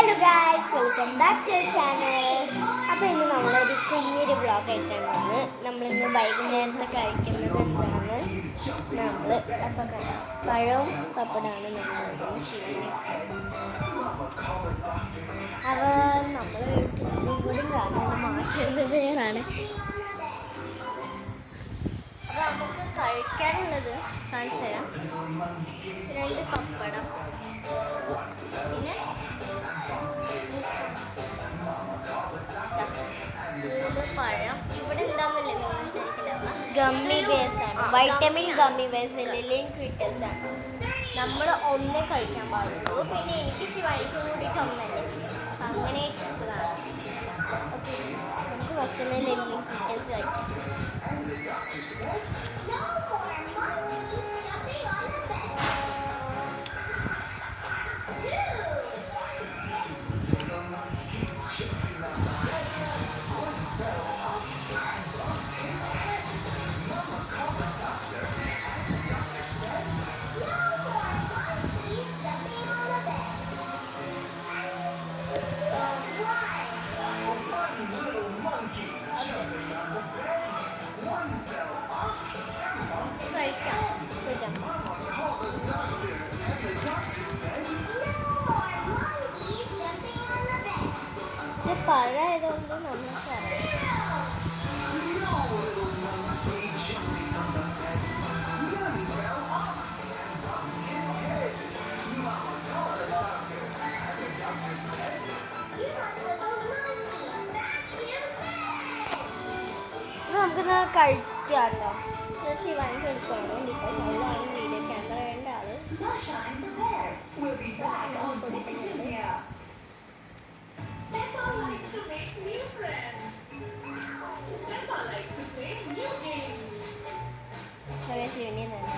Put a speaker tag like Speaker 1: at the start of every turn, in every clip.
Speaker 1: Hello guys, welcome back to channel. അപ്പോൾ ഇന്ന് നമ്മളൊരു കുഞ്ഞൊരു വ്ളോഗായിട്ടാണ് വന്ന് നമ്മളിന്ന് വൈകുന്നേരത്തെ കഴിക്കുന്നത് എന്താണ് നമ്മൾ അപ്പം പഴവും പപ്പടമാണ് നമ്മൾ ചെയ്യുന്നത്. അപ്പോൾ നമ്മൾ വീട്ടിലും കാണുന്നത് മാഷിൻ്റെ പേരാണ്. അപ്പോൾ നമുക്ക് കഴിക്കാനുള്ളത് കാണിച്ചു തരാം. 2 പപ്പടം, പിന്നെ പഴം. ഇവിടെ എന്താണെന്നില്ല നിങ്ങൾ വിചാരിക്കില്ല, ഗമ്മി ബേസ് ആണ്, വൈറ്റമിൻ ഗമ്മി ബേസ് ലിലിയൻ ക്രിറ്റേഴ്സ് ആണ്. നമ്മൾ ഒന്നേ കഴിക്കാൻ പാടുള്ളൂ. പിന്നെ എനിക്ക് ശിവാനിക്ക് കൂടിയിട്ട് ഒന്നല്ലേ, അപ്പം അങ്ങനെ ഇട്ടതാണ്. ഓക്കെ, നമുക്ക് ഫസ്റ്റ് തന്നെ ലിലിയൻ ക്രിറ്റേഴ്സ് കഴിക്കാം. പഴയതുകൊണ്ട് നമുക്കറിയാം. നമുക്കിന്ന് കഴിക്കാം കേട്ടോ. ശിവാനിക്ക് എടുക്കുകയാണ്. ബിക്കോസ് അവളാണ് വീഡിയോ ക്യാമറ ആള്. ശിവനി തന്നെ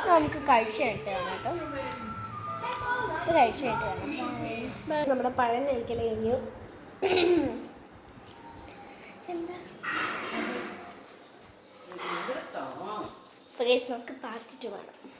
Speaker 1: നമുക്ക് കഴിച്ചു കിട്ടുകയാണ് കേട്ടോ. ഇപ്പം കഴിച്ചു കിട്ടുകയാണ്. നമ്മുടെ പഴം കഴിക്കൽ കഴിഞ്ഞു. എന്താ നമുക്ക് പാർട്ട് 2 വേണം.